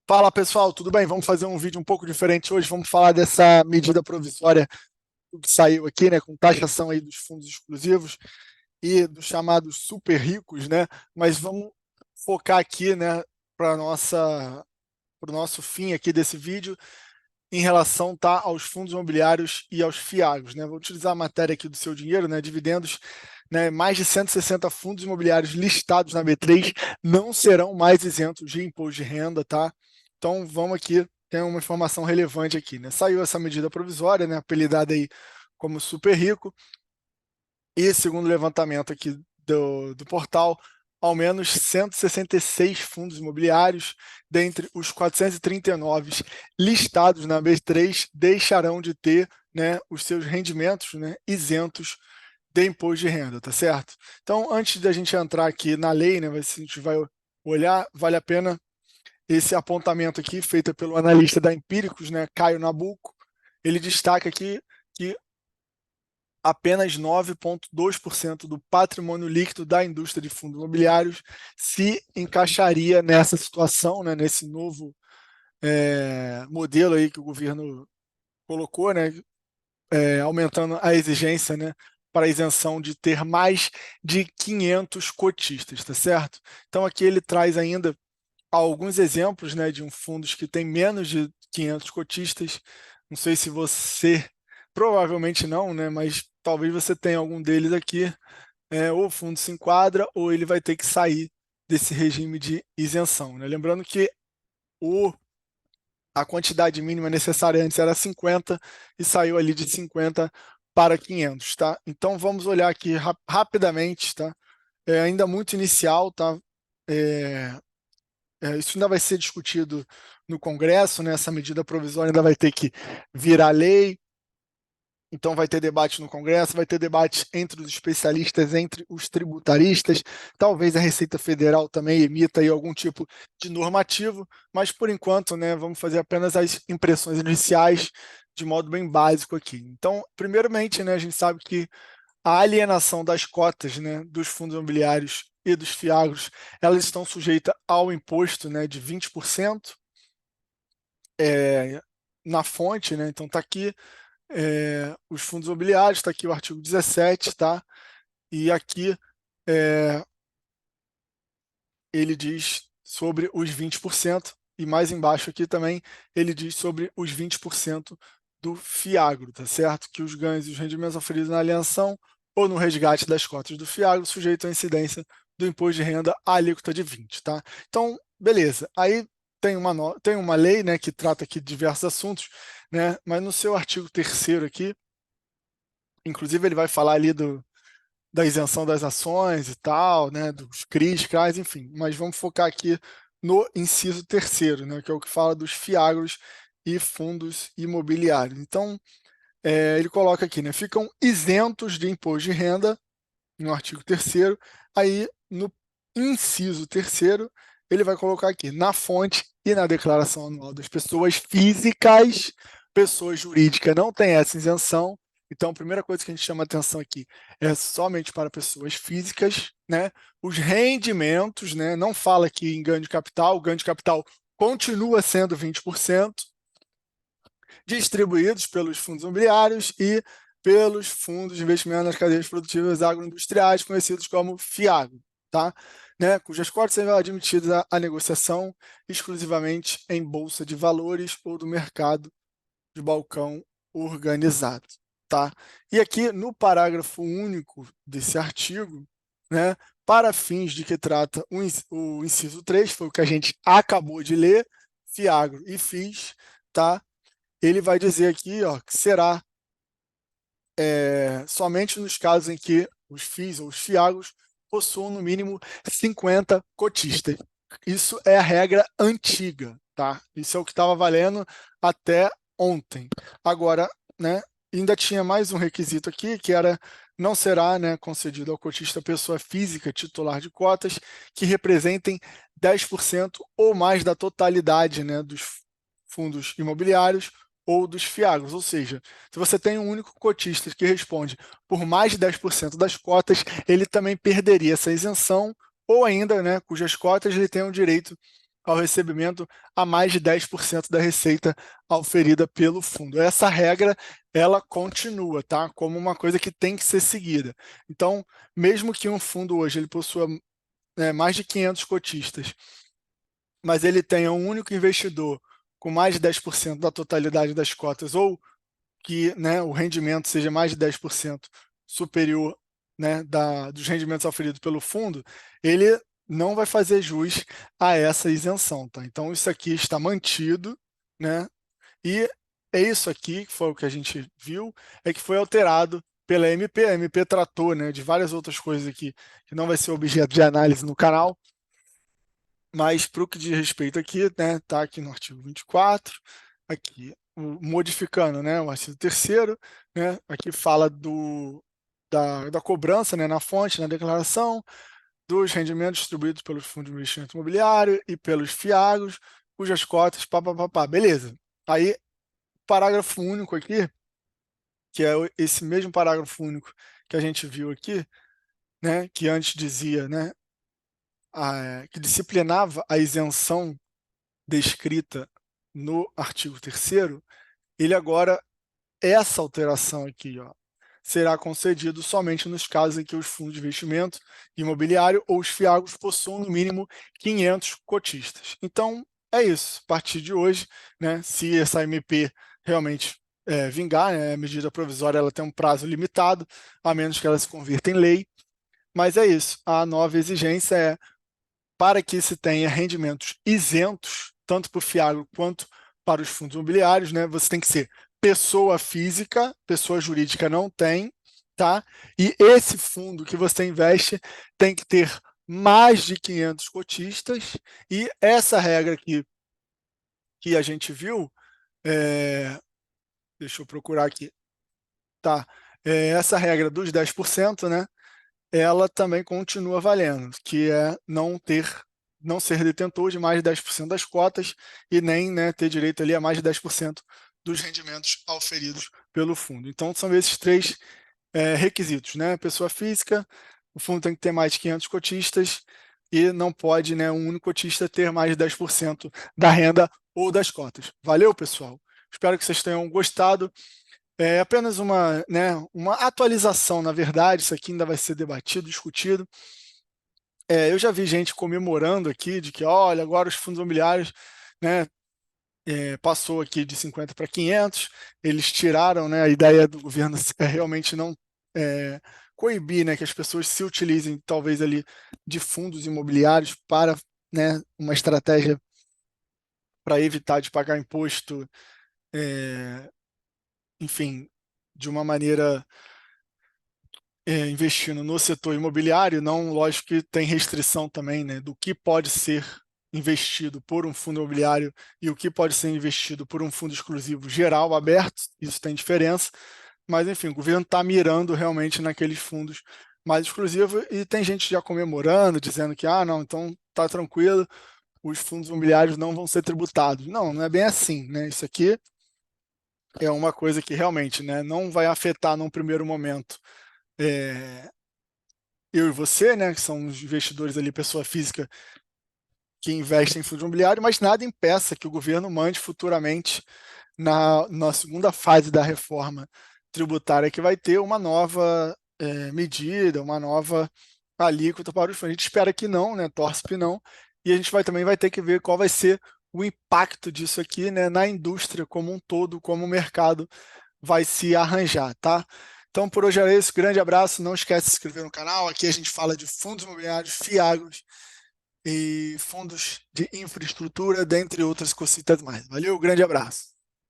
Fala pessoal, tudo bem? Vamos fazer um vídeo um pouco diferente hoje. Vamos falar dessa medida provisória que saiu aqui, né, com taxação aí dos fundos exclusivos e dos chamados super ricos, né? Mas vamos focar aqui, né, para o nosso fim aqui desse vídeo em relação, tá, aos fundos imobiliários e aos FIAGs, né? Vou utilizar a matéria aqui do Seu Dinheiro, né, dividendos, né, mais de 160 fundos imobiliários listados na B3 não serão mais isentos de imposto de renda, tá? Então vamos aqui, tem uma informação relevante aqui, né? Saiu essa medida provisória, né, apelidada aí como super rico, e segundo o levantamento aqui do portal, ao menos 166 fundos imobiliários, dentre os 439 listados na B3, deixarão de ter, né, os seus rendimentos, né, isentos de imposto de renda, tá certo? Então, antes da gente entrar aqui na lei, né, a gente vai olhar, vale a pena esse apontamento aqui, feito pelo analista da Empíricos, né, Caio Nabuco. Ele destaca aqui que apenas 9,2% do patrimônio líquido da indústria de fundos imobiliários se encaixaria nessa situação, né, nesse novo modelo aí que o governo colocou, né, aumentando a exigência, né, para a isenção de ter mais de 500 cotistas, tá certo? Então aqui ele traz ainda alguns exemplos, né, de fundos que tem menos de 500 cotistas. Não sei se você, provavelmente não, né, mas talvez você tenha algum deles aqui, ou o fundo se enquadra ou ele vai ter que sair desse regime de isenção, né? Lembrando que o, a quantidade mínima necessária antes era 50 e saiu ali de 50 para 500, tá? Então vamos olhar aqui rapidamente, tá? É ainda muito inicial, tá? É, isso ainda vai ser discutido no Congresso, né? Essa medida provisória ainda vai ter que virar lei, então vai ter debate no Congresso, vai ter debate entre os especialistas, entre os tributaristas, talvez a Receita Federal também emita aí algum tipo de normativo, mas por enquanto, né, vamos fazer apenas as impressões iniciais de modo bem básico aqui. Então, primeiramente, né, a gente sabe que a alienação das cotas, né, dos fundos imobiliários e dos FIAGros, elas estão sujeitas ao imposto, né, de 20%, na fonte, né? Então está aqui os fundos imobiliários, está aqui o artigo 17, tá? E aqui é, ele diz sobre os 20%, e mais embaixo aqui também ele diz sobre os 20% do FIAGro, tá certo? Que os ganhos e os rendimentos oferidos na alienação ou no resgate das cotas do FIAGro sujeitam à incidência do imposto de renda à alíquota de 20, tá? Então, beleza. Aí tem uma lei, né, que trata aqui de diversos assuntos, né? Mas no seu artigo 3º aqui, inclusive ele vai falar ali da isenção das ações e tal, né, dos CRIs, CRAs, enfim. Mas vamos focar aqui no inciso 3º, né, que é o que fala dos FIAGros e fundos imobiliários. Então, ele coloca aqui, né, ficam isentos de imposto de renda, no artigo 3º, aí no inciso 3º, ele vai colocar aqui, na fonte e na declaração anual das pessoas físicas, pessoa jurídica não tem essa isenção. Então, a primeira coisa que a gente chama atenção aqui é somente para pessoas físicas, né? Os rendimentos, né? Não fala aqui em ganho de capital, o ganho de capital continua sendo 20%, distribuídos pelos fundos imobiliários e pelos fundos de investimento nas cadeias produtivas agroindustriais, conhecidos como FIAG, tá? Né? Cujas cotas serão admitidas à negociação exclusivamente em bolsa de valores ou do mercado de balcão organizado, tá? E aqui no parágrafo único desse artigo, né, para fins de que trata o inciso 3, foi o que a gente acabou de ler, FIAGro e FIIs, tá? Ele vai dizer aqui, ó, que será somente nos casos em que os FIIs ou os FIAGos possuam no mínimo 50 cotistas. Isso é a regra antiga, tá? Isso é o que estava valendo até ontem. Agora, né, ainda tinha mais um requisito aqui, que era não será, né, concedido ao cotista pessoa física titular de cotas que representem 10% ou mais da totalidade, né, dos fundos imobiliários ou dos FIAGros, ou seja, se você tem um único cotista que responde por mais de 10% das cotas, ele também perderia essa isenção, ou ainda, né, cujas cotas ele tem o direito ao recebimento a mais de 10% da receita auferida pelo fundo. Essa regra, ela continua, tá? Como uma coisa que tem que ser seguida. Então, mesmo que um fundo hoje ele possua mais de 500 cotistas, mas ele tenha um único investidor com mais de 10% da totalidade das cotas, ou que o rendimento seja mais de 10% superior dos rendimentos oferidos pelo fundo, ele não vai fazer jus a essa isenção. Tá? Então, isso aqui está mantido, né? E é isso aqui, que foi o que a gente viu, é que foi alterado pela MP. A MP tratou de várias outras coisas aqui, que não vai ser objeto de análise no canal, mas para o que diz respeito aqui, tá aqui no artigo 24, aqui, modificando o artigo 3º, aqui fala da cobrança na fonte, na declaração, dos rendimentos distribuídos pelos fundos de investimento imobiliário e pelos FIAGos, cujas cotas, beleza. Aí, parágrafo único aqui, que é esse mesmo parágrafo único que a gente viu aqui, que antes dizia, que disciplinava a isenção descrita no artigo 3º, ele agora, essa alteração aqui, será concedido somente nos casos em que os fundos de investimento imobiliário ou os FIAGos possuam no mínimo 500 cotistas. Então, é isso. A partir de hoje, se essa MP realmente vingar, a medida provisória ela tem um prazo limitado, a menos que ela se convirta em lei, mas é isso. A nova exigência é para que se tenha rendimentos isentos, tanto para o FIAGro quanto para os fundos imobiliários, você tem que ser pessoa física, pessoa jurídica não tem, tá? E esse fundo que você investe tem que ter mais de 500 cotistas, e essa regra aqui que a gente viu, deixa eu procurar aqui, tá? Essa regra dos 10%, ela também continua valendo, que é não ser detentor de mais de 10% das cotas e nem ter direito ali a mais de 10% dos rendimentos auferidos pelo fundo. Então, são esses três requisitos, Pessoa física, o fundo tem que ter mais de 500 cotistas e não pode um único cotista ter mais de 10% da renda ou das cotas. Valeu, pessoal? Espero que vocês tenham gostado. É apenas uma atualização, na verdade, isso aqui ainda vai ser debatido, discutido. Eu já vi gente comemorando aqui de que, olha, agora os fundos imobiliários passou aqui de 50 para 500, eles tiraram, a ideia do governo é realmente não coibir que as pessoas se utilizem, talvez, ali de fundos imobiliários para uma estratégia para evitar de pagar imposto, enfim, de uma maneira investindo no setor imobiliário. Não, lógico que tem restrição também, do que pode ser investido por um fundo imobiliário e o que pode ser investido por um fundo exclusivo geral, aberto, isso tem diferença, mas enfim, o governo está mirando realmente naqueles fundos mais exclusivos, e tem gente já comemorando, dizendo que, não, então tá tranquilo, os fundos imobiliários não vão ser tributados. Não, não é bem assim, Isso aqui é uma coisa que realmente não vai afetar num primeiro momento eu e você, que são os investidores ali, pessoa física que investem em fundo imobiliário, mas nada impeça que o governo mande futuramente, na segunda fase da reforma tributária, que vai ter uma nova medida, uma nova alíquota para os fundos. A gente espera que não, torce que não, e a gente também vai ter que ver qual vai ser o impacto disso aqui, na indústria como um todo, como o mercado vai se arranjar, tá? Então, por hoje é isso. Grande abraço. Não esquece de se inscrever no canal. Aqui a gente fala de fundos imobiliários, FIAGros e fundos de infraestrutura, dentre outras cositas mais. Valeu, grande abraço.